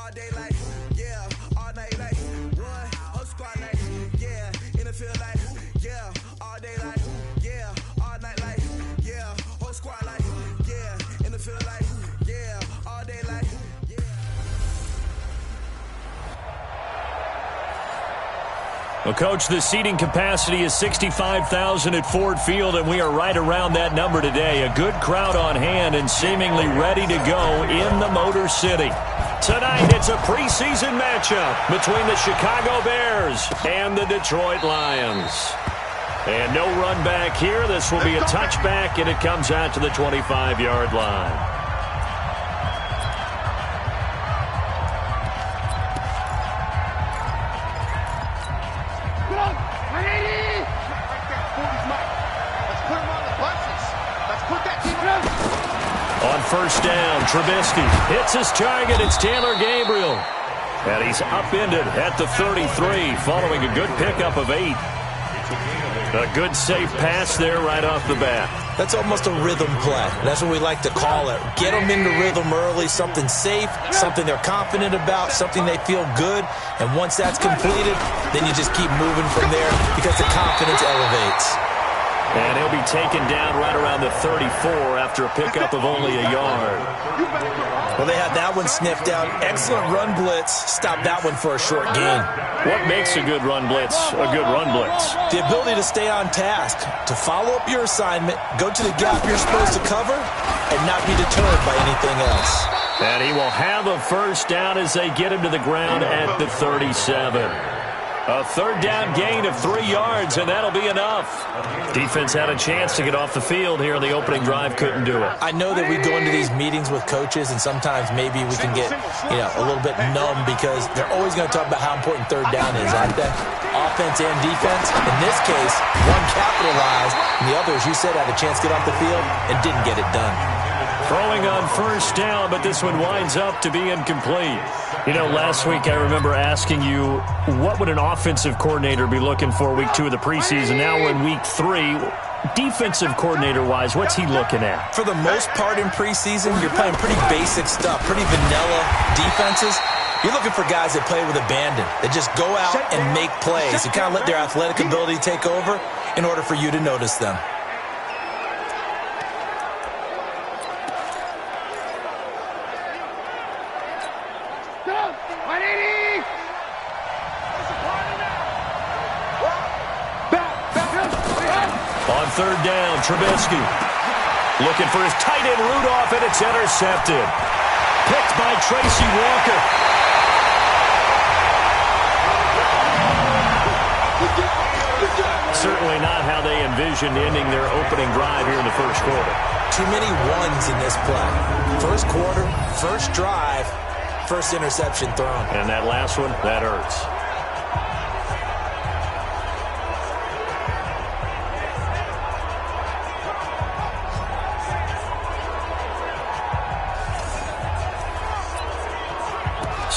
all day like, yeah, all night like, one, whole squad like, yeah, in the field like, yeah, all day like, yeah, all night like, yeah, whole squad like, yeah, in the field like, yeah, all day like, yeah. Well, Coach, the seating capacity is 65,000 at Ford Field, and we are right around that number today. A good crowd on hand and seemingly ready to go in the Motor City. Tonight, it's a preseason matchup between the Chicago Bears and the Detroit Lions. And no run back here. This will be a touchback, and it comes out to the 25-yard line. On first down, Trubisky hits his target. It's Taylor Gabriel. And he's upended at the 33 following a good pickup of 8. A good safe pass there right off the bat. That's almost a rhythm play. That's what we like to call it. Get them into rhythm early, something safe, something they're confident about, something they feel good. And once that's completed, then you just keep moving from there because the confidence elevates. And he'll be taken down right around the 34 after a pickup of only a yard. Well, they had that one sniffed out. Excellent run blitz. Stop that one for a short gain. What makes a good run blitz a good run blitz? The ability to stay on task, to follow up your assignment, go to the gap you're supposed to cover, and not be deterred by anything else. And he will have a first down as they get him to the ground at the 37. A third down gain of 3 yards, and that'll be enough. Defense had a chance to get off the field here in the opening drive, couldn't do it. I know that we go into these meetings with coaches, and sometimes maybe we can get, a little bit numb because they're always going to talk about how important third down is, aren't they? Offense and defense. In this case, one capitalized, and the other, as you said, had a chance to get off the field and didn't get it done. Throwing on first down, but this one winds up to be incomplete. Last week I remember asking you, what would an offensive coordinator be looking for week 2 of the preseason? Now we're in week 3. Defensive coordinator-wise, what's he looking at? For the most part in preseason, you're playing pretty basic stuff, pretty vanilla defenses. You're looking for guys that play with abandon, that just go out and make plays and kind of let their athletic ability take over in order for you to notice them. On third down, Trubisky looking for his tight end Rudolph, and it's intercepted. Picked by Tracy Walker. Certainly not how they envisioned ending their opening drive here in the first quarter. Too many ones in this play. First quarter, first drive, first interception thrown. And that last one, that hurts.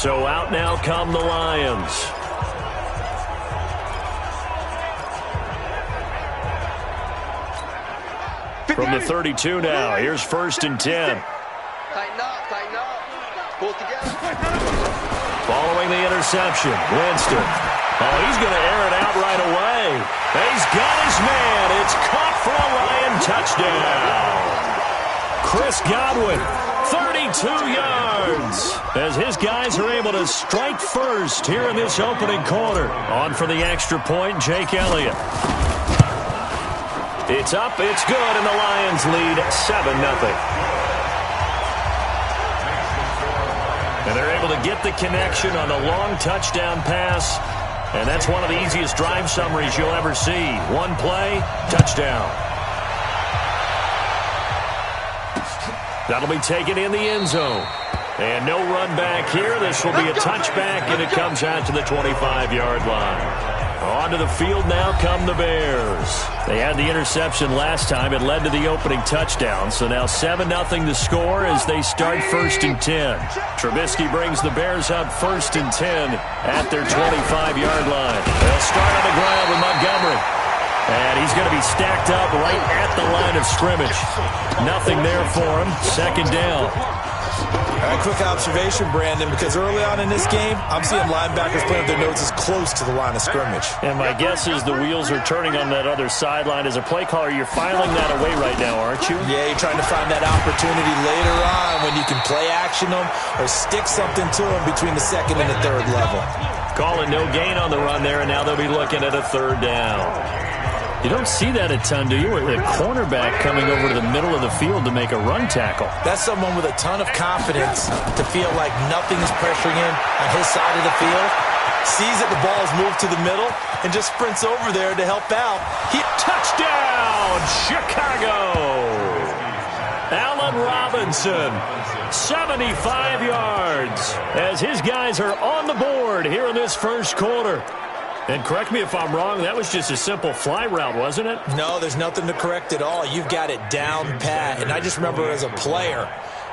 So out now come the Lions. From the 32 now, here's first and 10. Tighten up, pull together. Following the interception, Winston. Oh, he's going to air it out right away. He's got his man. It's caught for a Lion touchdown. Chris Godwin, 32 yards, as his guys are able to strike first here in this opening quarter. On for the extra point, Jake Elliott. It's up, it's good, and the Lions lead 7-0. And they're able to get the connection on the long touchdown pass, and that's one of the easiest drive summaries you'll ever see. One play, touchdown. That'll be taken in the end zone. And no run back here. This will be a touchback, and it comes out to the 25-yard line. Onto the field now come the Bears. They had the interception last time. It led to the opening touchdown. So now 7-0 the score as they start first and 10. Trubisky brings the Bears up first and 10 at their 25-yard line. They'll start on the ground with Montgomery. And he's going to be stacked up right at the line of scrimmage. Nothing there for him. Second down. All right, quick observation, Brandon, because early on in this game, I'm seeing linebackers playing with their noses close to the line of scrimmage. And my guess is the wheels are turning on that other sideline. As a play caller, you're filing that away right now, aren't you? Yeah, you're trying to find that opportunity later on when you can play action them or stick something to them between the second and the third level. Calling no gain on the run there, and now they'll be looking at a third down. You don't see that a ton, do you? A cornerback coming over to the middle of the field to make a run tackle. That's someone with a ton of confidence to feel like nothing is pressuring him on his side of the field. Sees that the ball's moved to the middle and just sprints over there to help out. Touchdown, Chicago! Allen Robinson, 75 yards, as his guys are on the board here in this first quarter. And correct me if I'm wrong, that was just a simple fly route, wasn't it? No, there's nothing to correct at all. You've got it down pat. And I just remember as a player,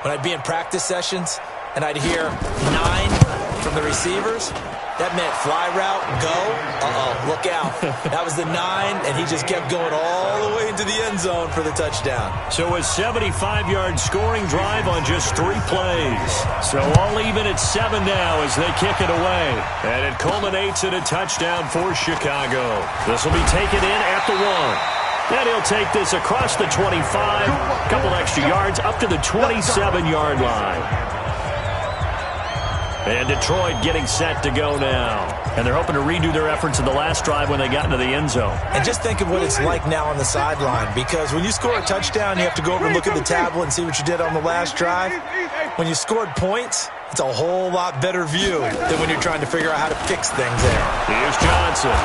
when I'd be in practice sessions and I'd hear 9 from the receivers, that meant fly route, go, look out. That was the 9, and he just kept going all the way into the end zone for the touchdown. So a 75-yard scoring drive on just 3 plays. So all even at 7 now as they kick it away. And it culminates in a touchdown for Chicago. This will be taken in at the 1. And he'll take this across the 25, a couple extra yards up to the 27-yard line. And Detroit getting set to go now. And they're hoping to redo their efforts in the last drive when they got into the end zone. And just think of what it's like now on the sideline, because when you score a touchdown, you have to go over and look at the tablet and see what you did on the last drive. When you scored points, it's a whole lot better view than when you're trying to figure out how to fix things there. Here's Johnson.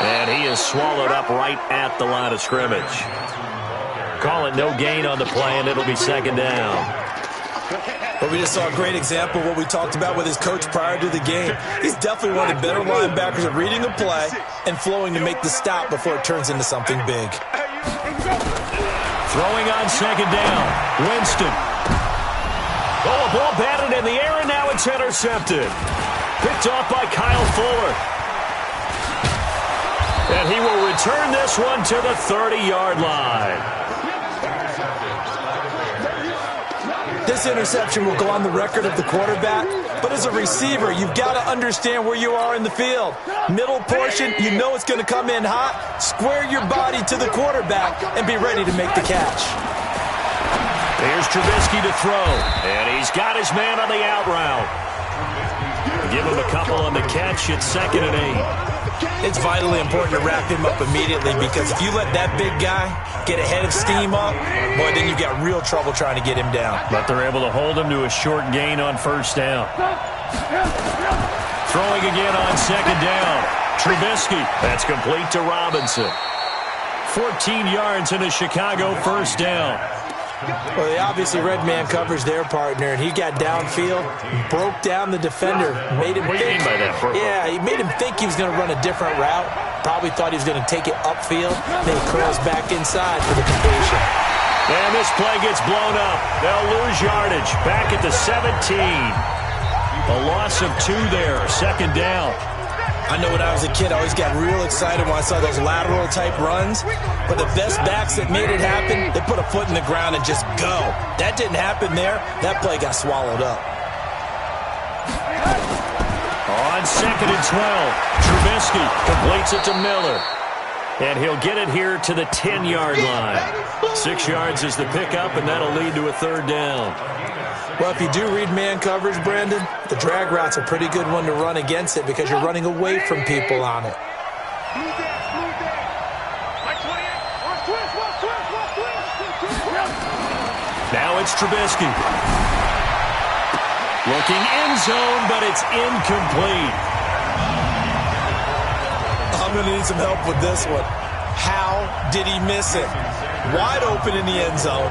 And he is swallowed up right at the line of scrimmage. Call it no gain on the play, and it'll be second down. But we just saw a great example of what we talked about with his coach prior to the game. He's definitely one of the better linebackers at reading the play and flowing to make the stop before it turns into something big. Throwing on second down. Winston. Oh, a ball batted in the air, and now it's intercepted. Picked off by Kyle Fuller. And he will return this one to the 30-yard line. This interception will go on the record of the quarterback, but as a receiver, you've got to understand where you are in the field. Middle portion, you know it's going to come in hot. Square your body to the quarterback and be ready to make the catch. Here's Trubisky to throw, and he's got his man on the out route. Give him a couple on the catch. It's 2nd and 8. It's vitally important to wrap him up immediately, because if you let that big guy get ahead of steam up, boy, then you've got real trouble trying to get him down. But they're able to hold him to a short gain on first down. Throwing again on second down. Trubisky. That's complete to Robinson. 14 yards in a Chicago first down. Well, they obviously read man coverage their partner, and he got downfield, broke down the defender, made him What do you mean by that? Yeah, he made him think he was going to run a different route. Probably thought he was going to take it upfield. Then he curls back inside for the completion. And this play gets blown up. They'll lose yardage. Back at the 17. A loss of 2 there. Second down. I know when I was a kid, I always got real excited when I saw those lateral-type runs. But the best backs that made it happen, they put a foot in the ground and just go. That didn't happen there. That play got swallowed up. On 2nd and 12, Trubisky completes it to Miller. And he'll get it here to the 10-yard line. 6 yards is the pickup, and that'll lead to a third down. Well, if you do read man coverage, Brandon, the drag route's a pretty good one to run against it because you're running away from people on it. Now it's Trubisky. Looking end zone, but it's incomplete. I'm going to need some help with this one. How did he miss it? Wide open in the end zone.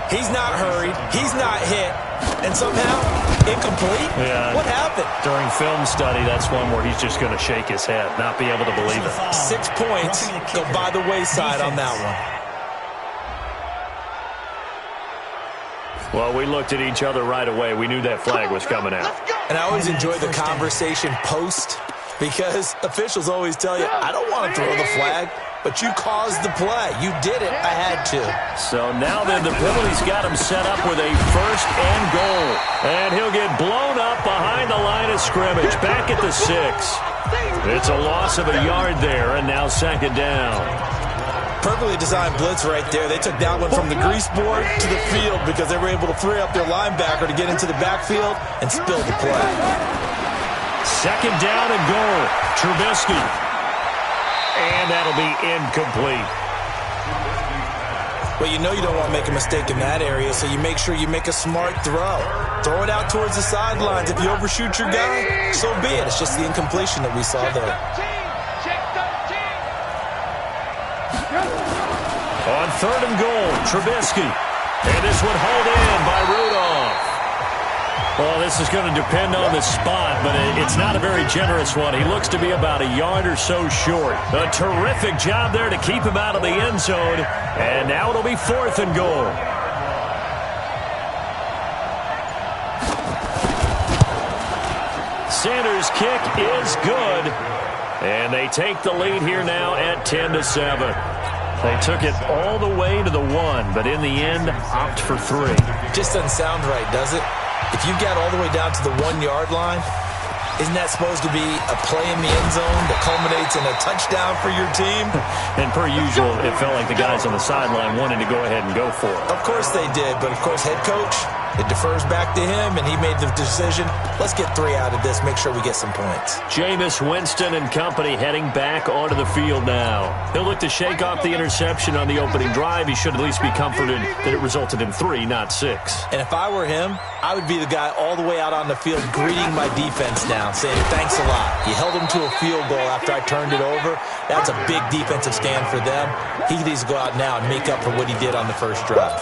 He's not hurried. He's not hit. And somehow, incomplete? Yeah. What happened? During film study, that's one where he's just going to shake his head, not be able to believe it. 6 points go by the wayside on that one. Well, we looked at each other right away. We knew that flag was coming out. And I always enjoy the conversation post because officials always tell you, I don't want to throw the flag, but you caused the play. You did it. I had to. So now then, the penalty's got him set up with a 1st and goal. And he'll get blown up behind the line of scrimmage, back at the 6. It's a loss of a yard there, and now 2nd down. Perfectly designed blitz right there. They took that one from the grease board to the field because they were able to free up their linebacker to get into the backfield and spill the play. 2nd down and goal. Trubisky. And that'll be incomplete. Well, you know you don't want to make a mistake in that area, so you make sure you make a smart throw. Throw it out towards the sidelines. If you overshoot your guy, so be it. It's just the incompletion that we saw there. On 3rd and goal, Trubisky. And this one hauled in by Rudolph. Well, this is going to depend on the spot, but it's not a very generous one. He looks to be about a yard or so short. A terrific job there to keep him out of the end zone. And now it'll be 4th and goal. Sanders' kick is good. And they take the lead here now at 10-7. They took it all the way to the 1, but in the end, opt for 3. Just doesn't sound right, does it? If you got all the way down to the 1-yard line, isn't that supposed to be a play in the end zone that culminates in a touchdown for your team? And per usual, it felt like the guys on the sideline wanted to go ahead and go for it. Of course they did, but of course head coach, it defers back to him, and he made the decision, let's get 3 out of this, make sure we get some points. Jameis Winston and company heading back onto the field now. He'll look to shake off the interception on the opening drive. He should at least be comforted that it resulted in 3, not 6. And if I were him, I would be the guy all the way out on the field greeting my defense now, saying thanks a lot. You held him to a field goal after I turned it over. That's a big defensive stand for them. He needs to go out now and make up for what he did on the first drive.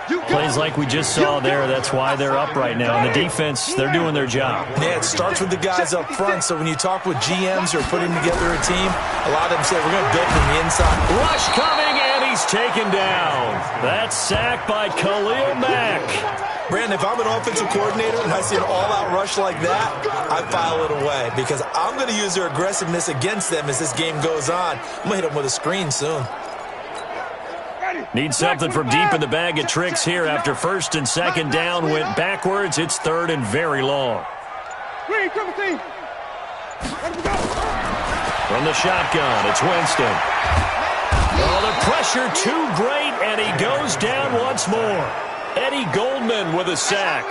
Plays like we just saw there, that's why they're up right now. And the defense, they're doing their job. Yeah, it starts with the guys up front. So when you talk with GMs who are putting together a team, a lot of them say, we're going to build from the inside. Rush coming, and he's taken down. That's sacked by Khalil Mack. Brandon, if I'm an offensive coordinator and I see an all-out rush like that, I file it away because I'm going to use their aggressiveness against them as this game goes on. I'm going to hit them with a screen soon. Need something from deep in the bag of tricks here after 1st and 2nd down went backwards. It's 3rd and very long. From the shotgun, it's Winston. Oh, the pressure too great, and he goes down once more. Eddie Goldman with a sack.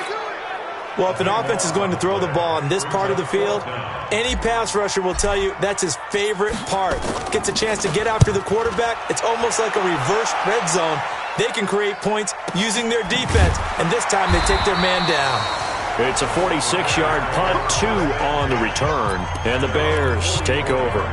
Well, if an offense is going to throw the ball in this part of the field, any pass rusher will tell you that's his favorite part. Gets a chance to get after the quarterback. It's almost like a reverse red zone. They can create points using their defense, and this time they take their man down. It's a 46-yard punt, 2 on the return, and the Bears take over.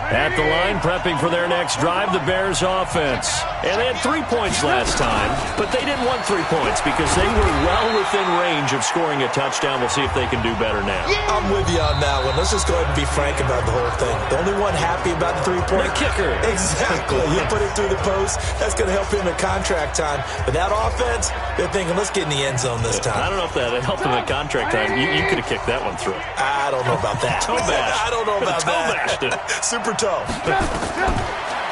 At the line, prepping for their next drive, the Bears offense. And they had 3 points last time, but they didn't want 3 points because they were well within range of scoring a touchdown. We'll see if they can do better now. I'm with you on that one. Let's just go ahead and be frank about the whole thing. The only one happy about the 3-point kicker. Exactly. You put it through the post. That's going to help him at contract time. But that offense, they're thinking, let's get in the end zone this time. I don't know if that helped him at contract time. You could have kicked that one through. I don't know about that. Toe bash. I don't know about toe that. Bashed it. Super toe.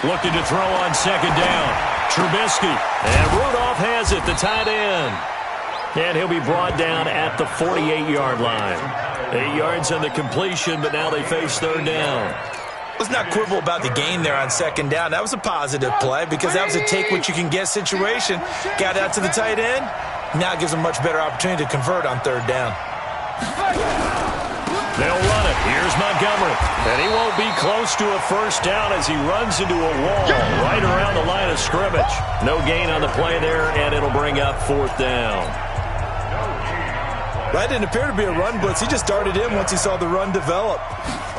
Looking to throw on 2nd down. Trubisky. And Rudolph has it, the tight end. And he'll be brought down at the 48-yard line. 8 yards on the completion, but now they face 3rd down. Let's not quibble about the gain there on 2nd down. That was a positive play because that was a take-what-you-can-get situation. Got out to the tight end. Now it gives them a much better opportunity to convert on 3rd down. They'll run it. Here's Montgomery. And he won't be close to a 1st down as he runs into a wall right around the line of scrimmage. No gain on the play there, and it'll bring up 4th down. That didn't appear to be a run blitz. He just darted in once he saw the run develop.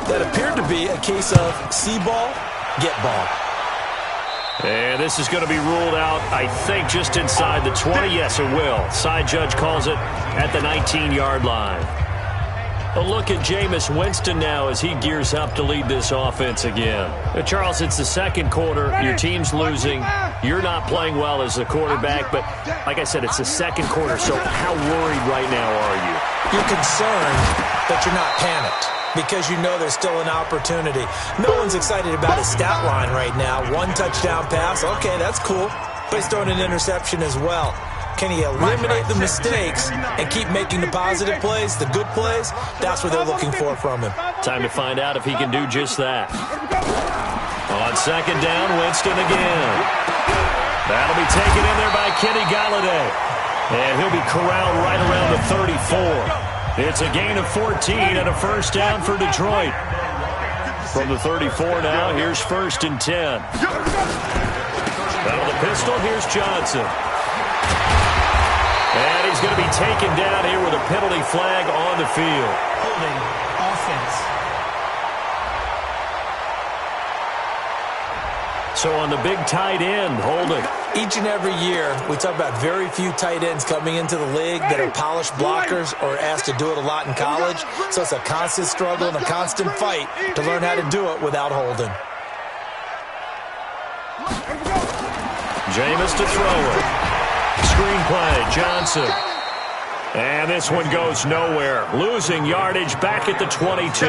That appeared to be a case of see ball, get ball. And this is going to be ruled out, I think, just inside the 20. Yes, it will. Side judge calls it at the 19-yard line. A look at Jameis Winston now as he gears up to lead this offense again. Charles, it's the 2nd quarter. Your team's losing. You're not playing well as the quarterback, but like I said, it's the 2nd quarter, so how worried right now are you? You're concerned, but you're not panicked. because you know there's still an opportunity. No one's excited about his stat line right now. 1 touchdown pass, okay, that's cool. But he's throwing an interception as well. Can he eliminate the mistakes and keep making the positive plays, the good plays? That's what they're looking for from him. Time to find out if he can do just that. On second down, Winston again. That'll be taken in there by Kenny Galladay. And he'll be corralled right around the 34. It's a gain of 14 and a first down for Detroit. From the 34 now, here's 1st and 10. Out of the pistol, here's Johnson. And he's going to be taken down here with a penalty flag on the field. Holding offense. So on the big tight end, holding. Each and every year, we talk about very few tight ends coming into the league that are polished blockers or asked to do it a lot in college. So it's a constant struggle and a constant fight to learn how to do it without holding. Jameis to throw it. Screenplay, Johnson. And this one goes nowhere. Losing yardage back at the 22.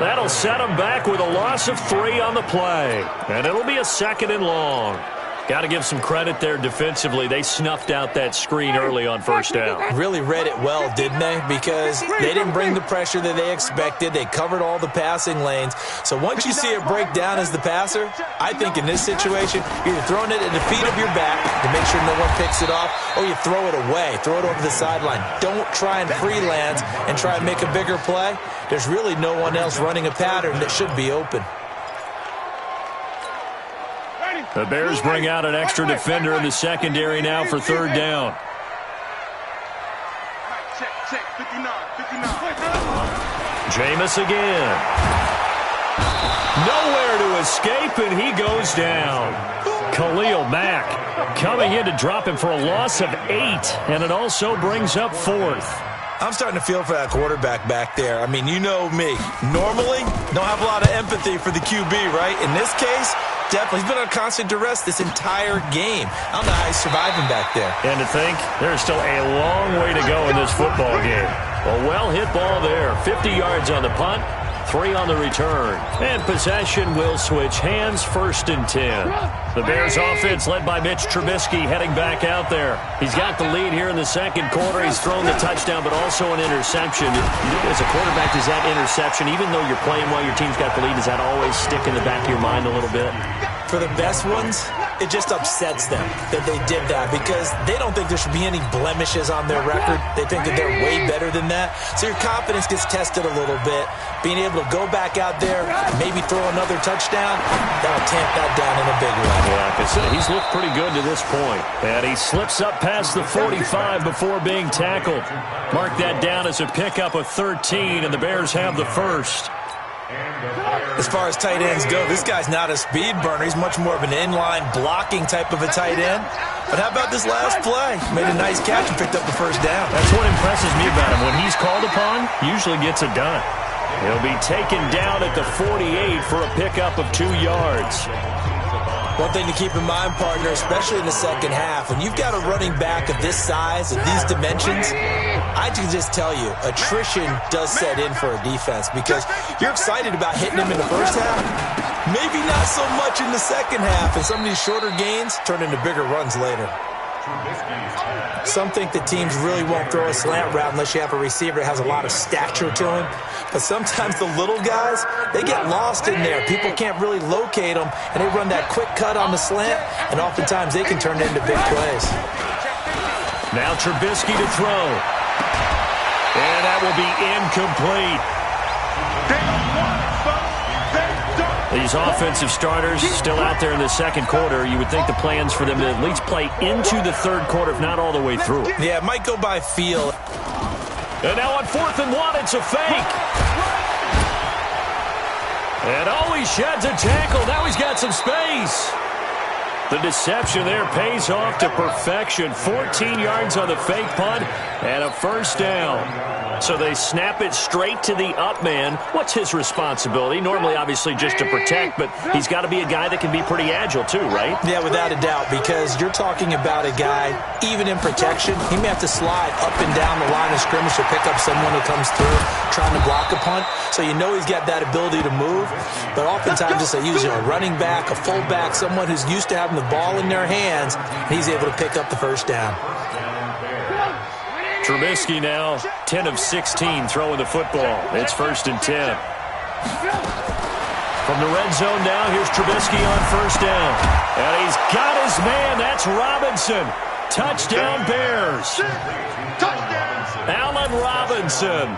That'll set him back with a loss of 3 on the play. And it'll be a 2nd and long. Got to give some credit there defensively. They snuffed out that screen early on 1st down. Really read it well, didn't they? Because they didn't bring the pressure that they expected. They covered all the passing lanes. So once you see it break down as the passer, I think in this situation, you're either throwing it at the feet of your back to make sure no one picks it off, or you throw it away, throw it over the sideline. Don't try and freelance and try and make a bigger play. There's really no one else running a pattern that should be open. The Bears bring out an extra defender in the secondary now for 3rd down. Jameis again. Nowhere to escape, and he goes down. Khalil Mack coming in to drop him for a loss of 8, and it also brings up 4th. I'm starting to feel for that quarterback back there. I mean, you know me. Normally, don't have a lot of empathy for the QB, right? In this case, definitely. He's been on constant duress this entire game. I don't know how he's surviving back there. And to think, there's still a long way to go in this football game. A well-hit ball there. 50 yards on the punt, 3 on the return. And possession will switch hands, 1st and 10. The Bears offense led by Mitch Trubisky heading back out there. He's got the lead here in the 2nd quarter. He's thrown the touchdown, but also an interception. As a quarterback, does that interception, even though you're playing while your team's got the lead, does that always stick in the back of your mind a little bit? For the best ones, it just upsets them that they did that because they don't think there should be any blemishes on their record. They think that they're way better than that. So your confidence gets tested a little bit. Being able to go back out there, maybe throw another touchdown, that'll tamp that down in a big way. Yeah, like I said, he's looked pretty good to this point. And he slips up past the 45 before being tackled. Mark that down as a pickup of 13, and the Bears have the 1st. As far as tight ends go, this guy's not a speed burner. He's much more of an inline blocking type of a tight end. But how about this last play? Made a nice catch and picked up the 1st down. That's what impresses me about him. When he's called upon, usually gets it done. He'll be taken down at the 48 for a pickup of 2 yards. One thing to keep in mind, partner, especially in the second half, when you've got a running back of this size, of these dimensions, I can just tell you, attrition does set in for a defense because you're excited about hitting him in the first half, maybe not so much in the second half, and some of these shorter gains turn into bigger runs later. Some think that teams really won't throw a slant route unless you have a receiver that has a lot of stature to him. But sometimes the little guys, they get lost in there. People can't really locate them, and they run that quick cut on the slant, and oftentimes they can turn it into big plays. Now Trubisky to throw. And that will be incomplete. These offensive starters still out there in the 2nd quarter. You would think the plans for them to at least play into the 3rd quarter, if not all the way through. Yeah, it might go by feel. And now on 4th and 1, it's a fake. And he sheds a tackle. Now he's got some space. The deception there pays off to perfection. 14 yards on the fake punt and a 1st down. So they snap it straight to the up man. What's his responsibility? Normally, obviously, just to protect, but he's got to be a guy that can be pretty agile too, right? Yeah, without a doubt, because you're talking about a guy, even in protection, he may have to slide up and down the line of scrimmage to pick up someone who comes through trying to block a punt. So you know he's got that ability to move, but oftentimes it's a running back, a fullback, someone who's used to having the ball in their hands, and he's able to pick up the first down. Trubisky now 10 of 16 throwing the football. It's 1st and 10. From the red zone now, here's Trubisky on 1st down. And he's got his man. That's Robinson. Touchdown Bears. Allen Robinson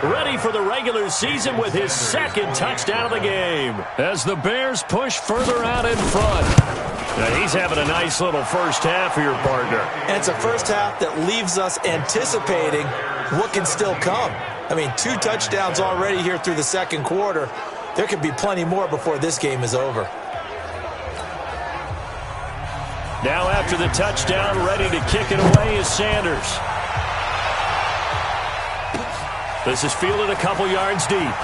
ready for the regular season with his 2nd touchdown of the game as the Bears push further out in front. Now he's having a nice little first half here, partner. And it's a first half that leaves us anticipating what can still come. I mean, 2 touchdowns already here through the 2nd quarter. There could be plenty more before this game is over. Now after the touchdown, ready to kick it away is Sanders. This is fielded a couple yards deep.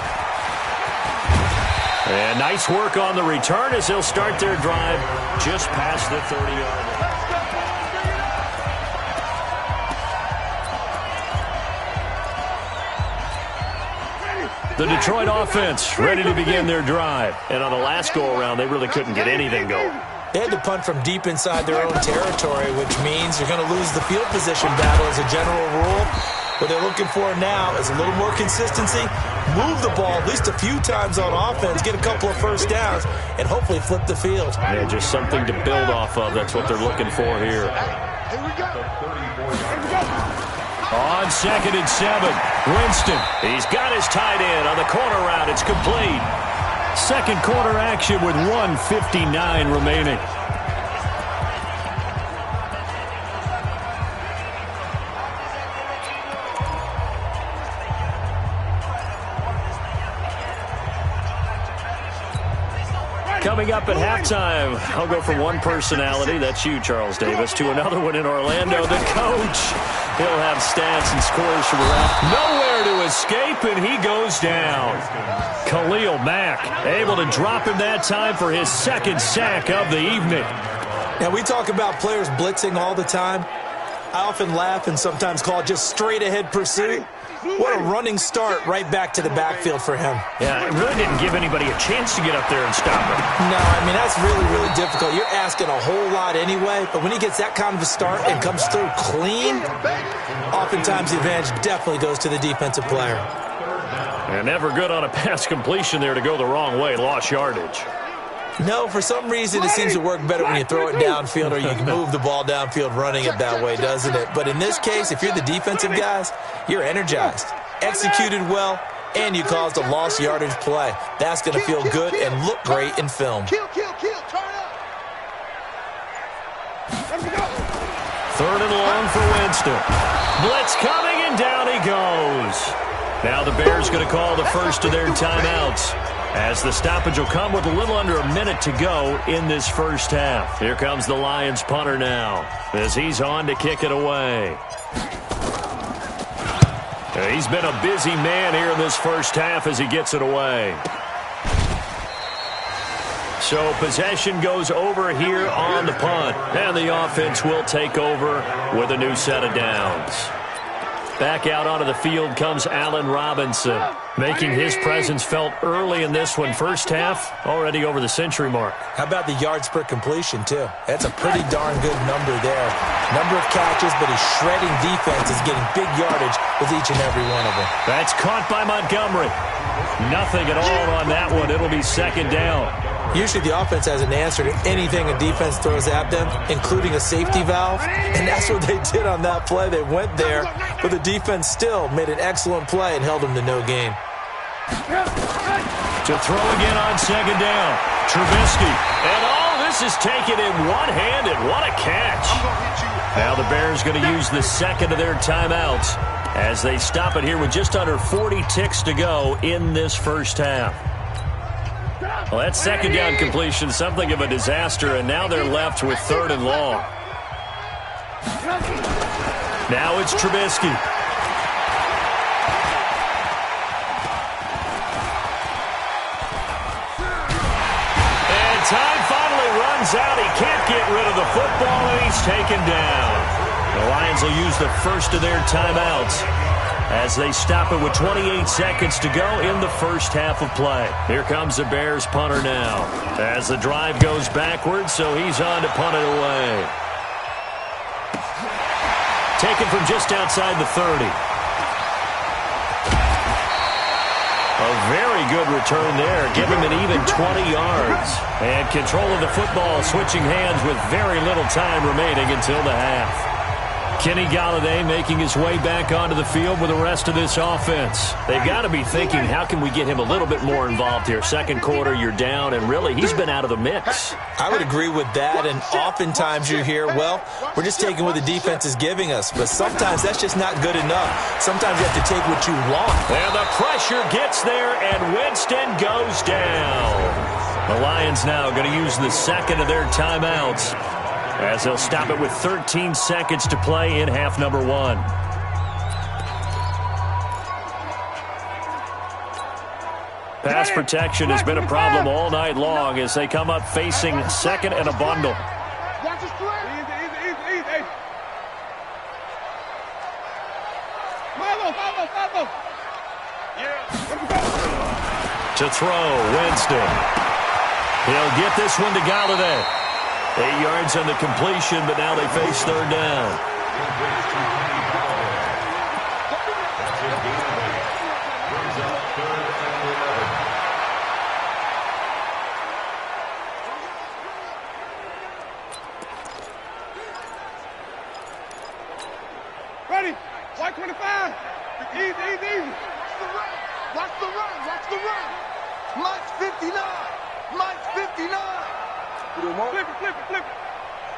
And nice work on the return as they'll start their drive just past the 30-yard line. The Detroit offense ready to begin their drive. And on the last go-around, they really couldn't get anything going. They had to punt from deep inside their own territory, which means you're going to lose the field position battle as a general rule. What they're looking for now is a little more consistency, move the ball at least a few times on offense, get a couple of first downs, and hopefully flip the field. Yeah, just something to build off of. That's what they're looking for here. On 2nd and 7, Winston. He's got his tight end on the corner route. It's complete. 2nd quarter action with 1:59 remaining. Coming up at halftime, I'll go from one personality, that's you, Charles Davis, to another one in Orlando, the coach. He'll have stats and scores from around. Nowhere to escape, and he goes down. Khalil Mack able to drop him that time for his 2nd sack of the evening. Now, we talk about players blitzing all the time. I often laugh and sometimes call it just straight-ahead pursuit. What a running start right back to the backfield for him. Yeah, it really didn't give anybody a chance to get up there and stop him. No, I mean, that's really, really difficult. You're asking a whole lot anyway, but when he gets that kind of a start and comes through clean, oftentimes the advantage definitely goes to the defensive player. And never good on a pass completion there to go the wrong way, lost yardage. No, for some reason it seems to work better when you throw it downfield or you can move the ball downfield running it that way, doesn't it? But in this case, if you're the defensive guys, you're energized, executed well, and you caused a lost yardage play. That's going to feel good and look great in film. 3rd and long for Winston. Blitz coming, and down he goes. Now the Bears going to call the first of their timeouts, as the stoppage will come with a little under a minute to go in this first half. Here comes the Lions punter now, as he's on to kick it away. He's been a busy man here in this first half as he gets it away. So possession goes over here on the punt, and the offense will take over with a new set of downs. Back out onto the field comes Allen Robinson, making his presence felt early in this one. First half, already over the century mark. How about the yards per completion, too? That's a pretty darn good number there. Number of catches, but his shredding defense is getting big yardage with each and every one of them. That's caught by Montgomery. Nothing at all on that one. It'll be 2nd down. Usually the offense has an answer to anything a defense throws at them, including a safety valve, and that's what they did on that play. They went there, but the defense still made an excellent play and held them to no gain. To throw again on 2nd down, Trubisky. And all this is taken in one-handed. What a catch. Now the Bears going to use the 2nd of their timeouts as they stop it here with just under 40 ticks to go in this first half. Well, that 2nd down completion, something of a disaster, and now they're left with 3rd and long. Now it's Trubisky. runs out. He can't get rid of the football, and he's taken down. The Lions will use the first of their timeouts as they stop it with 28 seconds to go in the first half of play. Here comes the Bears punter now as the drive goes backwards, so he's on to punt it away. Taken from just outside the 30. A very good return there. Give him an even 20 yards. And control of the football, switching hands with very little time remaining until the half. Kenny Golladay making his way back onto the field with the rest of this offense. They've got to be thinking, how can we get him a little bit more involved here? Second quarter, you're down, and really, he's been out of the mix. I would agree with that, and oftentimes you hear, well, we're just taking what the defense is giving us, but sometimes that's just not good enough. Sometimes you have to take what you want. And the pressure gets there, and Winston goes down. The Lions now going to use the second of their timeouts, as they'll stop it with 13 seconds to play in half number one. Pass protection has been a problem all night long as they come up facing second and a bundle. To throw, Winston. He'll get this one to Golladay. 8 yards on the completion, but now they face third down. Ready? White 25. Easy, easy, easy. Watch the run. Watch the run. Mike's 59. Mike's 59. Flip it.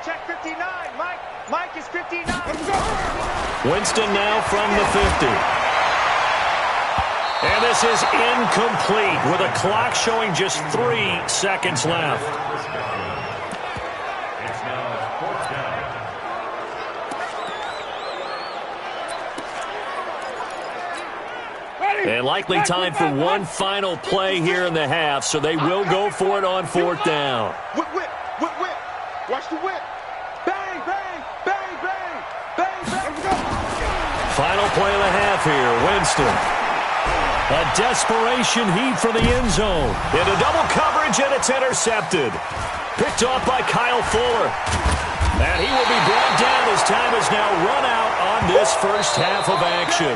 Check 59, Mike. Mike is 59. Let's go. Winston now from the 50. And this is incomplete with a clock showing just 3 seconds left. And likely time for one final play here in the half, so they will go for it on fourth down. Whip. Watch the whip. Bang, bang, bang, bang, bang, bang. Let's go. Final play of the half here, Winston. A desperation heave for the end zone. Into double coverage, and it's intercepted. Picked off by Kyle Fuller. And he will be brought down as time is now run out on this first half of action.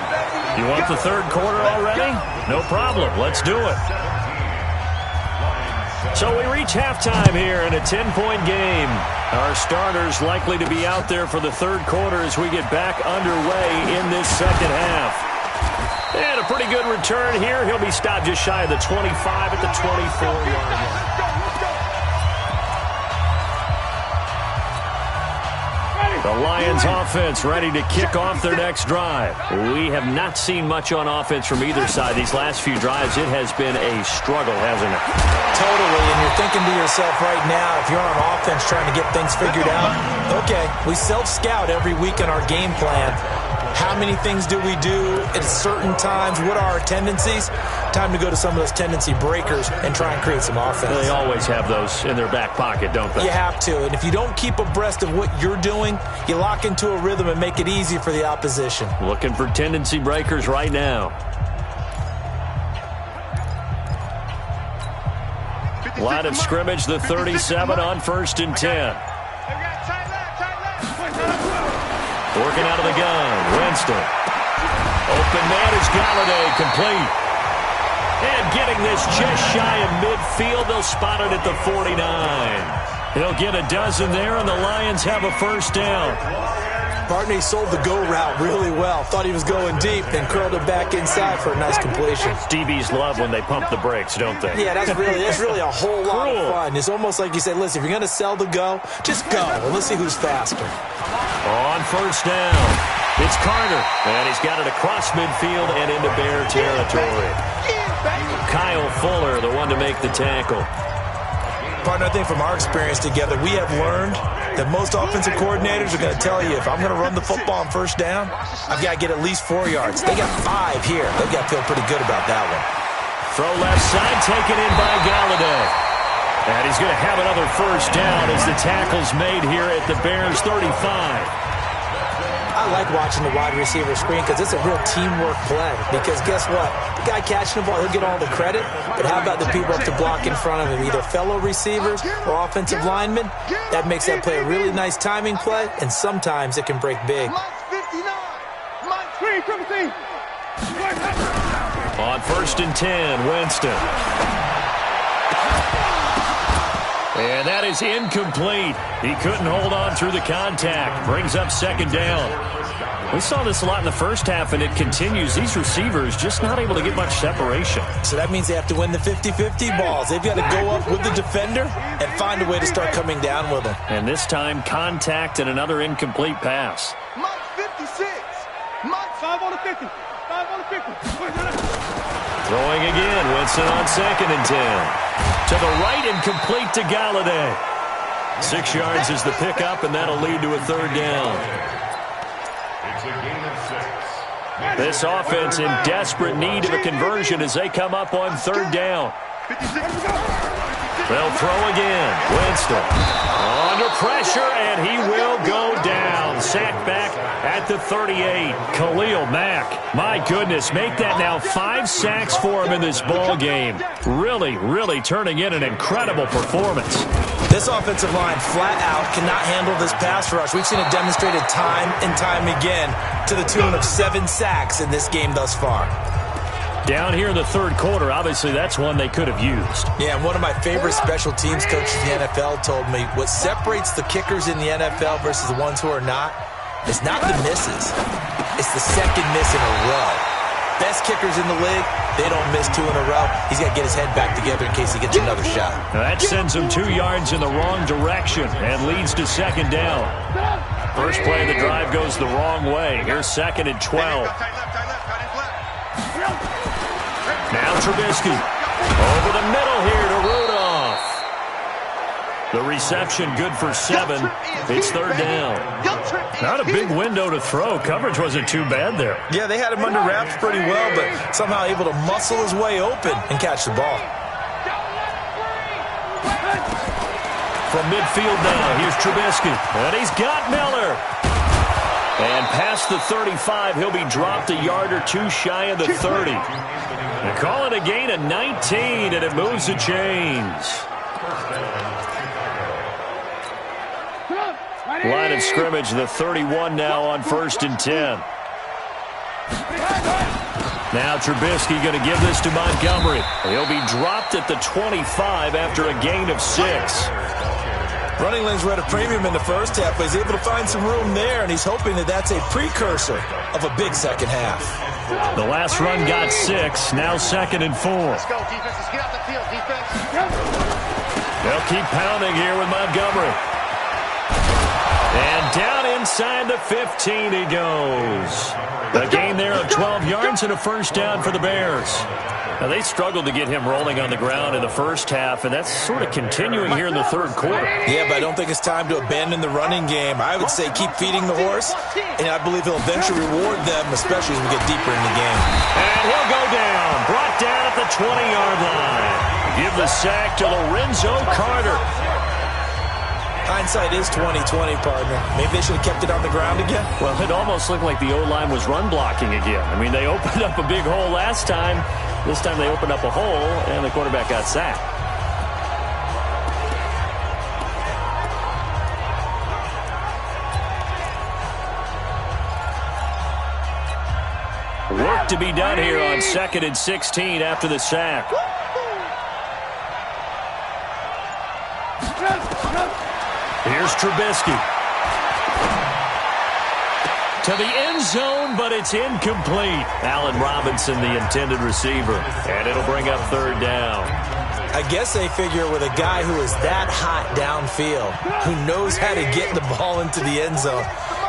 You want the third quarter already? No problem. Let's do it. So we reach halftime here in a 10-point game. Our starters likely to be out there for the third quarter as we get back underway in this second half. And a pretty good return here. He'll be stopped just shy of the 25 at the 24-yard line. The Lions offense ready to kick off their next drive. We have not seen much on offense from either side. These last few drives, it has been a struggle, hasn't it? Totally, and you're thinking to yourself right now, if you're on offense trying to get things figured out, okay, we self-scout every week in our game plan. How many things do we do at certain times? What are our tendencies? Time to go to some of those tendency breakers and try and create some offense. They always have those in their back pocket, don't they? You have to, and if you don't keep abreast of what you're doing, you lock into a rhythm and make it easy for the opposition. Looking for tendency breakers right now. Line of scrimmage, the 37 on 1st and 10. Working out of the gun, Winston. Open man is Golladay, complete. And getting this just shy of midfield, they'll spot it at the 49. He'll get a dozen there, and the Lions have a first down. Barney sold the go route really well. Thought he was going deep, then curled it back inside for a nice completion. DBs love when they pump the brakes, don't they? Yeah, that's really a whole lot of fun. It's almost like you said, listen, if you're going to sell the go, just go, and let's see who's faster. On first down, it's Carter, and he's got it across midfield and into Bear territory. Kyle Fuller, the one to make the tackle. Partner, I think from our experience together, we have learned that most offensive coordinators are going to tell you, if I'm going to run the football on first down, I've got to get at least 4 yards. They got 5 here. They've got to feel pretty good about that one. Throw left side, taken in by Golladay. And he's going to have another first down as the tackle's made here at the Bears 35. I like watching the wide receiver screen because it's a real teamwork play. Because guess what? The guy catching the ball, he'll get all the credit. But how about the people up to block in front of him? Either fellow receivers or offensive linemen. That makes that play a really nice timing play, and sometimes it can break big. On 1st and 10, Winston. And that is incomplete. He couldn't hold on through the contact. Brings up 2nd down. We saw this a lot in the first half, and it continues. These receivers just not able to get much separation. So that means they have to win the 50-50 balls. They've got to go up with the defender and find a way to start coming down with them. And this time, contact and another incomplete pass. Mike 56. Mike 5 on the 50. 5 on the 50. Throwing again. Winston on 2nd and 10. To the right and complete to Galladay. 6 yards is the pickup, and that'll lead to a 3rd down. It's a gain of 6. This offense in desperate need of a conversion as they come up on 3rd down. They'll throw again. Winston under pressure, and he will go down. Sacked back at the 38. Khalil Mack, my goodness, make that now 5 sacks for him in this ball game. Really turning in an incredible performance. This offensive line flat out cannot handle this pass rush. We've seen it demonstrated time and time again to the tune of 7 sacks in this game thus far. Down here in the 3rd quarter, obviously that's one they could have used. Yeah, and one of my favorite special teams coaches in the NFL told me what separates the kickers in the NFL versus the ones who are not is not the misses. It's the 2nd miss in a row. Best kickers in the league, they don't miss 2 in a row. He's got to get his head back together in case he gets another shot. Now that sends him 2 yards in the wrong direction and leads to 2nd down. First play of the drive goes the wrong way. Here's 2nd and 12. Now Trubisky over the middle here to Rudolph. The reception good for 7. It's 3rd down. Not a big window to throw. Coverage wasn't too bad there. Yeah, they had him under wraps pretty well, but somehow able to muscle his way open and catch the ball. From midfield now, here's Trubisky. And he's got Miller. And past the 35, he'll be dropped a yard or 2 shy of the 30. They call it a gain of 19, and it moves the chains. Line of scrimmage, the 31 now on 1st and 10. Now Trubisky going to give this to Montgomery. He'll be dropped at the 25 after a gain of 6. Running lanes were at a premium in the first half, but he's able to find some room there, and he's hoping that that's a precursor of a big second half. The last run got 6, now 2nd and 4. Let's go, defense. Let's get out the field, defense. They'll keep pounding here with Montgomery. And down inside the 15 he goes. A gain there of 12 yards and a first down for the Bears. Now, they struggled to get him rolling on the ground in the first half, and that's sort of continuing here in the 3rd quarter. Yeah, but I don't think it's time to abandon the running game. I would say keep feeding the horse, and I believe he'll eventually reward them, especially as we get deeper in the game. And he'll go down, brought down at the 20-yard line. Give the sack to Lorenzo Carter. Hindsight is 20/20, partner. Maybe they should have kept it on the ground again. Well, it almost looked like the O-line was run blocking again. I mean, they opened up a big hole last time. This time they opened up a hole, and the quarterback got sacked. Work to be done here on 2nd and 16 after the sack. Here's Trubisky. To the end zone, but it's incomplete. Allen Robinson, the intended receiver. And it'll bring up 3rd down. I guess they figure with a guy who is that hot downfield, who knows how to get the ball into the end zone,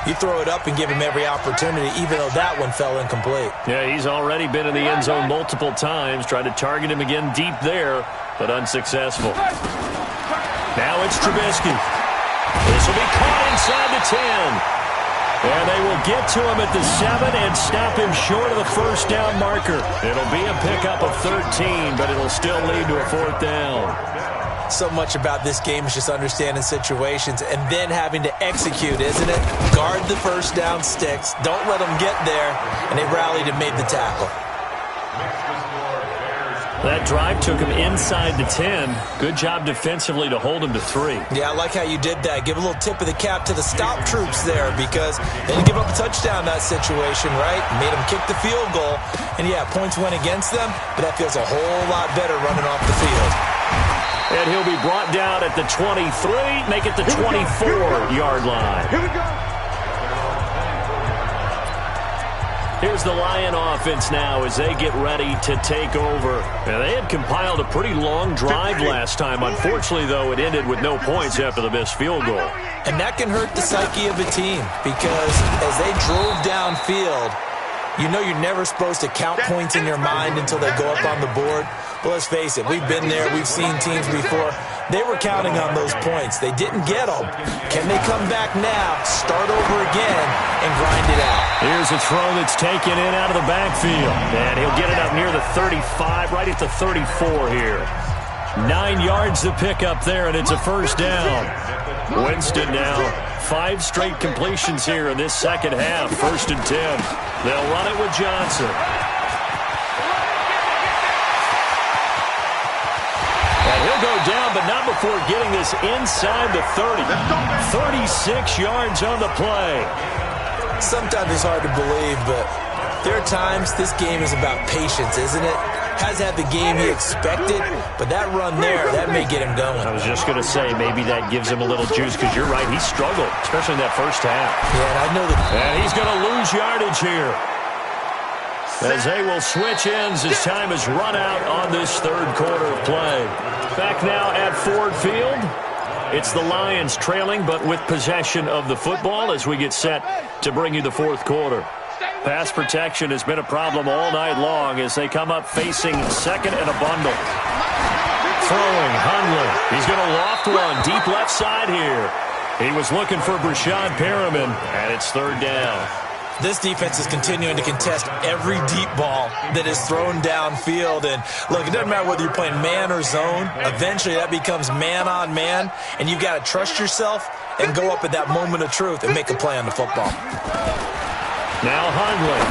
you throw it up and give him every opportunity, even though that one fell incomplete. Yeah, he's already been in the end zone multiple times, tried to target him again deep there, but unsuccessful. Now it's Trubisky. This will be caught inside the 10. And they will get to him at the 7 and stop him short of the first down marker. It'll be a pickup of 13, but it'll still lead to a 4th down. So much about this game is just understanding situations and then having to execute, isn't it? Guard the first down sticks. Don't let them get there. And they rallied and made the tackle. That drive took him inside the 10. Good job defensively to hold him to 3. Yeah, I like how you did that. Give a little tip of the cap to the stop troops there because they didn't give up a touchdown in that situation, right? Made them kick the field goal. And, yeah, points went against them, but that feels a whole lot better running off the field. And he'll be brought down at the 23, make it the 24-yard line. Here we go. Here's the Lion offense now as they get ready to take over. And they had compiled a pretty long drive last time. Unfortunately, though, it ended with no points after the missed field goal. And that can hurt the psyche of a team because as they drove downfield, you know you're never supposed to count points in your mind until they go up on the board. But let's face it, we've been there. We've seen teams before. They were counting on those points. They didn't get them. Can they come back now, start over again, and grind it out? Here's a throw that's taken in out of the backfield. And he'll get it up near the 35, right at the 34 here. 9 yards to pick up there, and it's a first down. Winston now, 5 straight completions here in this second half. 1st and 10. They'll run it with Johnson. And he'll go down, but not before getting this inside the 30. 36 yards on the play. Sometimes it's hard to believe, but there are times this game is about patience, isn't it? Has had the game he expected, but that run there, that may get him going. I was just going to say, maybe that gives him a little juice, because you're right, he struggled, especially in that first half. Yeah, and I know that. And he's going to lose yardage here, as they will switch ends as time has run out on this third quarter of play. Back now at Ford Field. It's the Lions trailing, but with possession of the football as we get set to bring you the fourth quarter. Pass protection has been a problem all night long as they come up facing second and a bundle. Throwing, Hundley. He's going to loft one deep left side here. He was looking for Brashad Perriman, and it's third down. This defense is continuing to contest every deep ball that is thrown downfield. And, look, it doesn't matter whether you're playing man or zone. Eventually that becomes man on man, and you've got to trust yourself and go up at that moment of truth and make a play on the football. Now Hundley.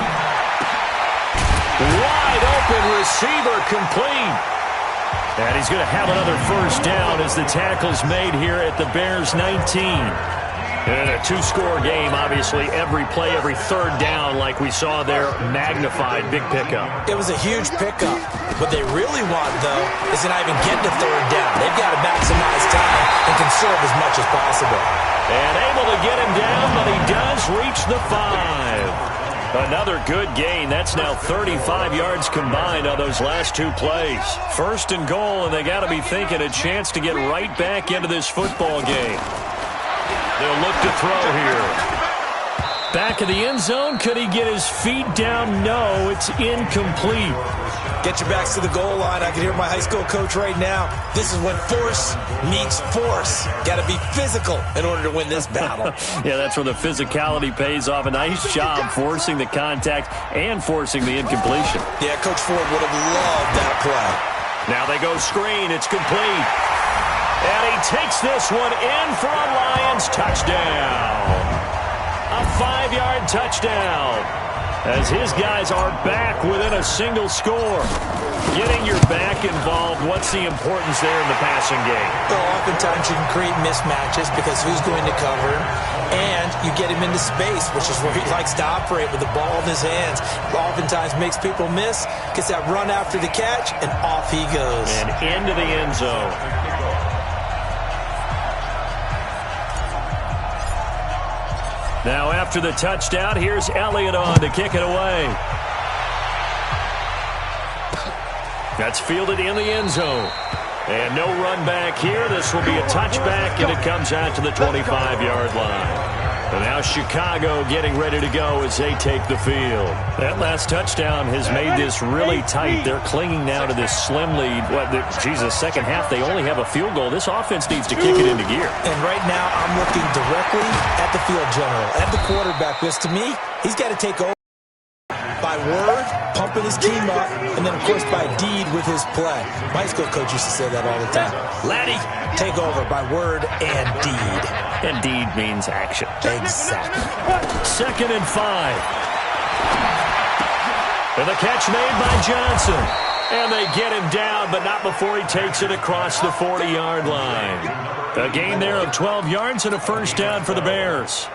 Wide open receiver complete. And he's going to have another first down as the tackle's made here at the Bears 19. And a 2-score game, obviously, every play, every third down, like we saw there, magnified, big pickup. It was a huge pickup. What they really want, though, is to not even get to third down. They've got to maximize time and conserve as much as possible. And able to get him down, but he does reach the 5. Another good gain. That's now 35 yards combined on those last 2 plays. 1st and goal, and they got to be thinking a chance to get right back into this football game. They'll look to throw here. Back of the end zone. Could he get his feet down? No, it's incomplete. Get your backs to the goal line. I can hear my high school coach right now. This is when force meets force. Got to be physical in order to win this battle. Yeah, that's where the physicality pays off. A nice job forcing the contact and forcing the incompletion. Yeah, Coach Ford would have loved that play. Now they go screen. It's complete. And he takes this one in for a Lions touchdown. A 5-yard touchdown. As his guys are back within a single score. Getting your back involved, what's the importance there in the passing game? Well, oftentimes you can create mismatches because who's going to cover him, and you get him into space, which is where he likes to operate with the ball in his hands. Oftentimes makes people miss, gets that run after the catch, and off he goes. And into the end zone. Now after the touchdown, here's Elliott on to kick it away. That's fielded in the end zone. And no run back here. This will be a touchback, and it comes out to the 25-yard line. And now Chicago getting ready to go as they take the field. That last touchdown has made this really tight. They're clinging now to this slim lead. Second half, they only have a field goal. This offense needs to kick it into gear. And right now, I'm looking directly at the field general, at the quarterback, because to me, he's got to take over by word, pump pumping his team up, and then, of course, by deed with his play. My school coach used to say that all the time. Laddie, take over by word and deed. And deed means action. Exactly. 2nd and 5. And the catch made by Johnson. And they get him down, but not before he takes it across the 40-yard line. A gain there of 12 yards and a first down for the Bears.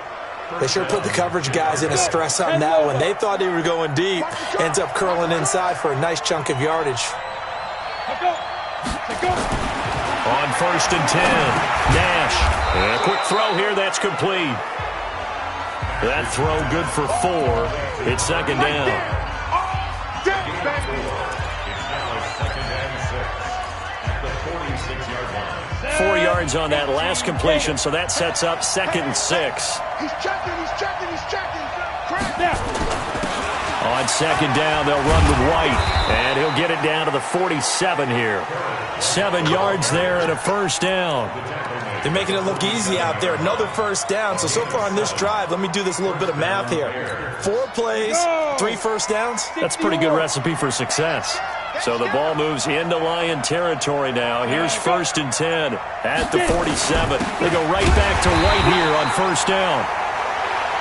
They sure put the coverage guys in a stress on that one. They thought they were going deep. Ends up curling inside for a nice chunk of yardage. On 1st and 10, Nash. And a quick throw here, that's complete. That throw good for 4. It's 2nd down. It's now 2nd and 6 at the 46-yard line. 4 yards on that last completion, so that sets up 2nd and 6. He's checking. On 2nd down, they'll run with White, and he'll get it down to the 47 here. 7 yards there and a first down. They're making it look easy out there. Another first down. So far on this drive, let me do this little bit of math here. 4 plays, 3 first downs. That's a pretty good recipe for success. So the ball moves into Lion territory now. Here's 1st and 10 at the 47. They go right back to White here on first down.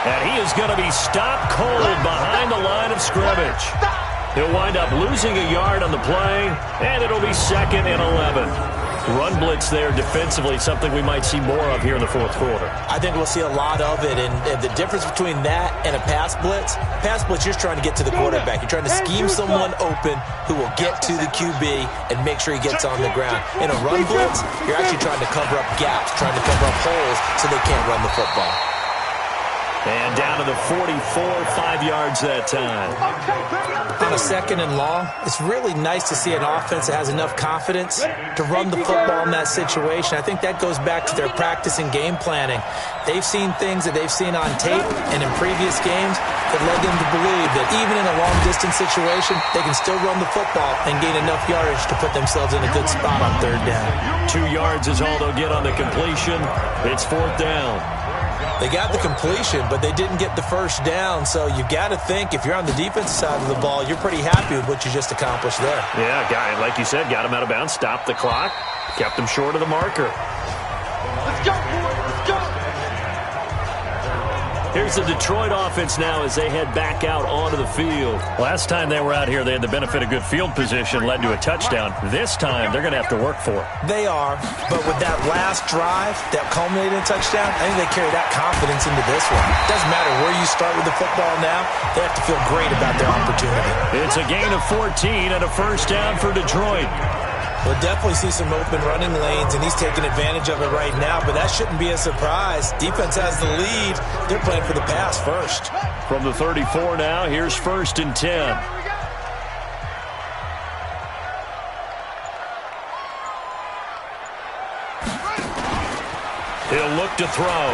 And he is going to be stopped cold behind the line of scrimmage. He'll wind up losing a yard on the play, and it'll be 2nd and 11. Run blitz there defensively, something we might see more of here in the 4th quarter. I think we'll see a lot of it, and the difference between that and a pass blitz, you're just trying to get to the quarterback. You're trying to scheme someone open who will get to the QB and make sure he gets on the ground. In a run blitz, you're actually trying to cover up gaps, trying to cover up holes so they can't run the football. And down to the 44, 5 yards that time. On a 2nd and long, it's really nice to see an offense that has enough confidence to run the football in that situation. I think that goes back to their practice and game planning. They've seen things that they've seen on tape and in previous games that led them to believe that even in a long-distance situation, they can still run the football and gain enough yardage to put themselves in a good spot on 3rd down. 2 yards is all they'll get on the completion. It's 4th down. They got the completion, but they didn't get the first down, so you got to think if you're on the defensive side of the ball, you're pretty happy with what you just accomplished there. Yeah, guy, like you said, got him out of bounds, stopped the clock, kept him short of the marker. Let's go, boys. Let's go. Here's the Detroit offense now as they head back out onto the field. Last time they were out here, they had the benefit of good field position, led to a touchdown. This time, they're going to have to work for it. They are, but with that last drive that culminated in a touchdown, I think they carry that confidence into this one. It doesn't matter where you start with the football now, they have to feel great about their opportunity. It's a gain of 14 and a first down for Detroit. We'll definitely see some open running lanes, and he's taking advantage of it right now, but that shouldn't be a surprise. Defense has the lead. They're playing for the pass first. From the 34 now, here's 1st and 10. He'll look to throw.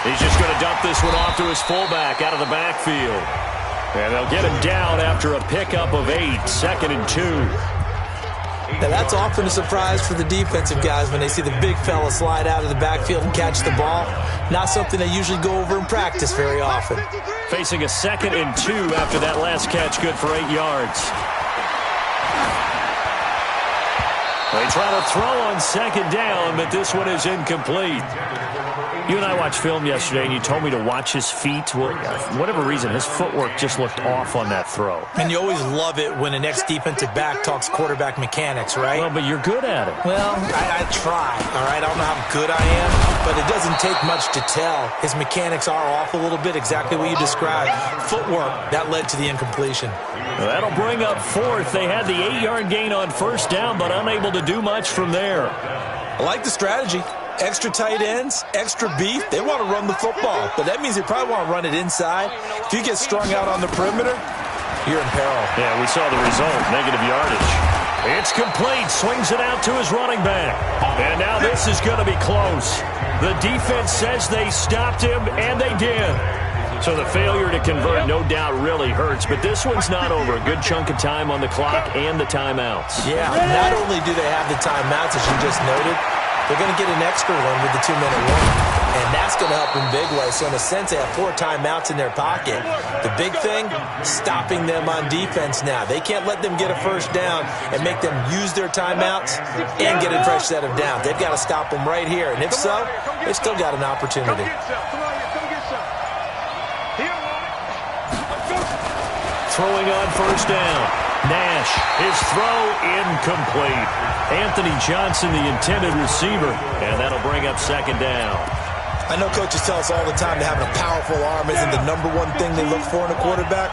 He's just going to dump this one off to his fullback out of the backfield. And they'll get him down after a pickup of 8, 2nd and 2. Now, that's often a surprise for the defensive guys when they see the big fella slide out of the backfield and catch the ball. Not something they usually go over in practice very often. Facing a 2nd and 2 after that last catch, good for 8 yards. They try to throw on 2nd down, but this one is incomplete. You and I watched film yesterday, and you told me to watch his feet. Well, for whatever reason, his footwork just looked off on that throw. And you always love it when an ex-defensive back talks quarterback mechanics, right? Well, but you're good at it. Well, I try, all right? I don't know how good I am, but it doesn't take much to tell. His mechanics are off a little bit, exactly what you described. Footwork, that led to the incompletion. Well, that'll bring up 4th. They had the 8-yard gain on first down, but unable to do much from there. I like the strategy. Extra tight ends, extra beef. They want to run the football, but that means they probably want to run it inside. If you get strung out on the perimeter, you're in peril. Yeah, we saw the result, negative yardage. It's complete, swings it out to his running back. And now this is going to be close. The defense says they stopped him, and they did. So the failure to convert no doubt really hurts, but this one's not over. A good chunk of time on the clock and the timeouts. Yeah, not only do they have the timeouts, as you just noted, they're going to get an extra one with the 2-minute warning. and that's going to help in big ways. So in a sense, they have 4 timeouts in their pocket. The big thing, stopping them on defense now. They can't let them get a first down and make them use their timeouts and get a fresh set of downs. They've got to stop them right here, and if so, they've still got an opportunity. Throwing on first down. Nash, his throw incomplete. Anthony Johnson, the intended receiver, and that'll bring up second down. I know coaches tell us all the time that having a powerful arm isn't the #1 thing they look for in a quarterback.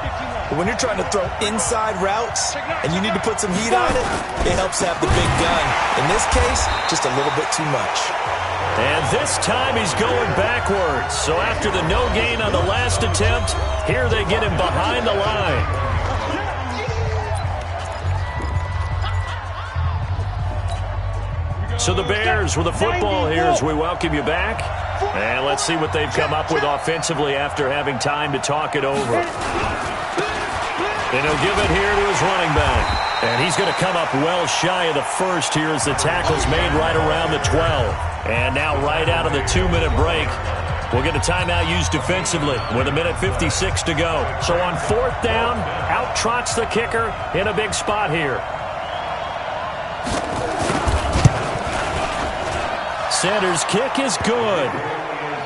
But when you're trying to throw inside routes and you need to put some heat on it, it helps to have the big gun. In this case, just a little bit too much. And this time he's going backwards. So after the no gain on the last attempt, here they get him behind the line. So the Bears with the football here as we welcome you back. And let's see what they've come up with offensively after having time to talk it over. And he'll give it here to his running back. And he's going to come up well shy of the first here as the tackle's made right around the 12. And now right out of the 2-minute break, we'll get a timeout used defensively with 1:56 to go. So on 4th down, out trots the kicker in a big spot here. Sanders' kick is good.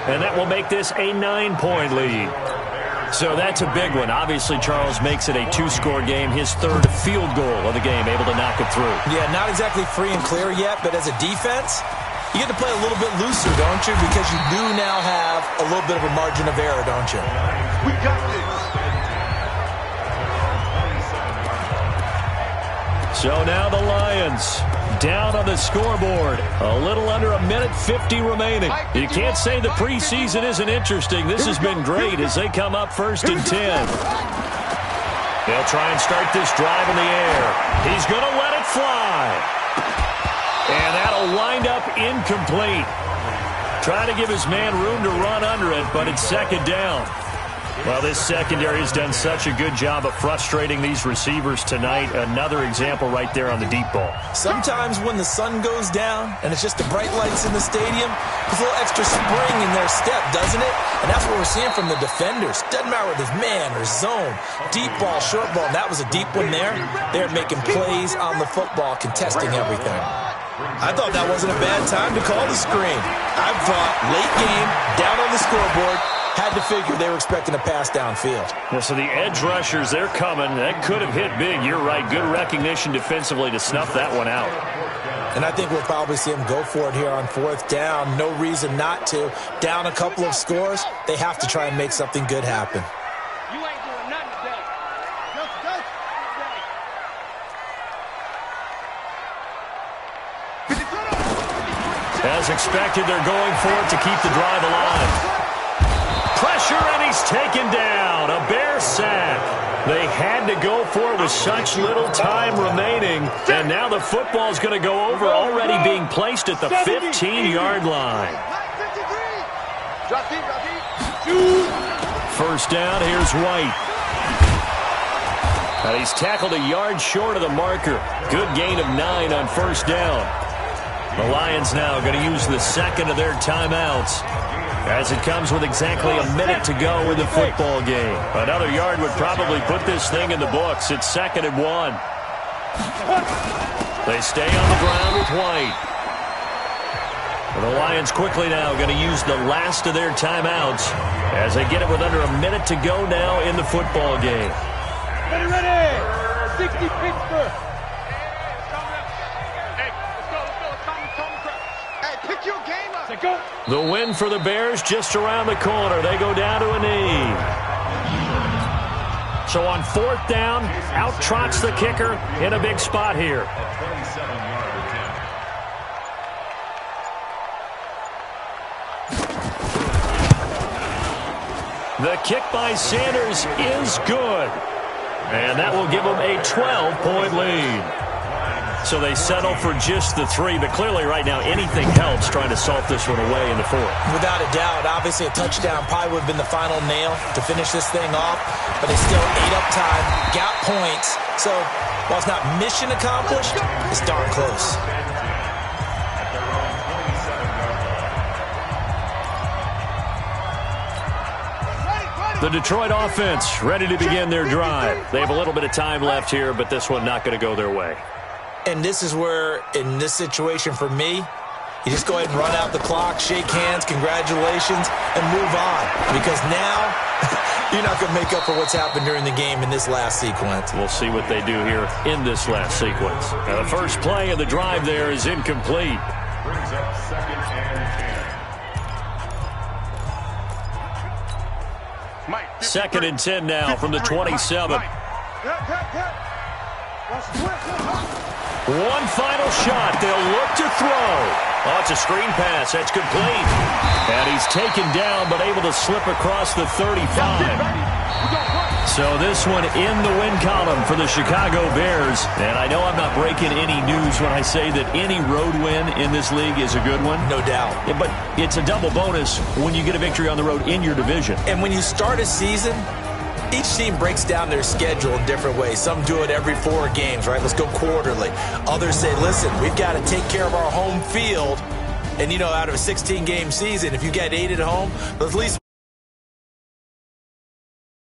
And that will make this a 9-point lead. So that's a big one. Obviously, Charles makes it a 2-score game. His 3rd field goal of the game, able to knock it through. Yeah, not exactly free and clear yet, but as a defense, you get to play a little bit looser, don't you? Because you do now have a little bit of a margin of error, don't you? We got this. So now the Lions down on the scoreboard. A little under 1:50 remaining. You can't say the preseason isn't interesting. This has been great as they come up 1st and 10. They'll try and start this drive in the air. He's going to let it fly. And that'll wind up incomplete. Try to give his man room to run under it, but it's 2nd down. Well, this secondary has done such a good job of frustrating these receivers tonight. Another example right there on the deep ball. Sometimes when the sun goes down and it's just the bright lights in the stadium, there's a little extra spring in their step, doesn't it? And that's what we're seeing from the defenders. Doesn't matter whether it's man or zone, deep ball, short ball. And that was a deep one there. They're making plays on the football, contesting everything. I thought that wasn't a bad time to call the screen. I thought late game, down on the scoreboard, had to figure they were expecting a pass downfield. Yeah, so the edge rushers, they're coming. That could have hit big. You're right. Good recognition defensively to snuff that one out. And I think we'll probably see them go for it here on 4th down. No reason not to. Down a couple of scores, they have to try and make something good happen. You ain't doing nothing today. As expected, they're going for it to keep the drive alive. Pressure, and he's taken down. A Bear sack. They had to go for it with such little time remaining. And now the football's going to go over, already being placed at the 15-yard line. First down, here's White. And he's tackled a yard short of the marker. Good gain of 9 on first down. The Lions now going to use the 2nd of their timeouts, as it comes with exactly a minute to go in the football game. Another yard would probably put this thing in the books. It's 2nd and 1. They stay on the ground with White. And the Lions quickly now going to use the last of their timeouts as they get it with under a minute to go now in the football game. Ready! 60 Pittsburgh. The win for the Bears just around the corner. They go down to a knee. So on 4th down, out trots the kicker in a big spot here. The kick by Sanders is good. And that will give them a 12-point lead. So they settle for just the 3, but clearly right now anything helps trying to salt this one away in the 4th. Without a doubt, obviously a touchdown probably would have been the final nail to finish this thing off, but they still ate up time, got points. So while it's not mission accomplished, it's darn close. The Detroit offense ready to begin their drive. They have a little bit of time left here, but this one not going to go their way. And this is where, in this situation for me, you just go ahead and run out the clock, shake hands, congratulations, and move on. Because now, you're not going to make up for what's happened during the game in this last sequence. We'll see what they do here in this last sequence. Now, the first play of the drive there is incomplete. Brings up 2nd and 10. 2nd and 10 now from the 27. One final shot. They'll look to throw. Oh, it's a screen pass. That's complete. And he's taken down, but able to slip across the 35. So this one in the win column for the Chicago Bears. And I know I'm not breaking any news when I say that any road win in this league is a good one. No doubt. Yeah, but it's a double bonus when you get a victory on the road in your division. And when you start a season, each team breaks down their schedule in different ways. Some do it every 4 games, right? Let's go quarterly. Others say, listen, we've got to take care of our home field. And, you know, out of a 16-game season, if you get 8 at home, at least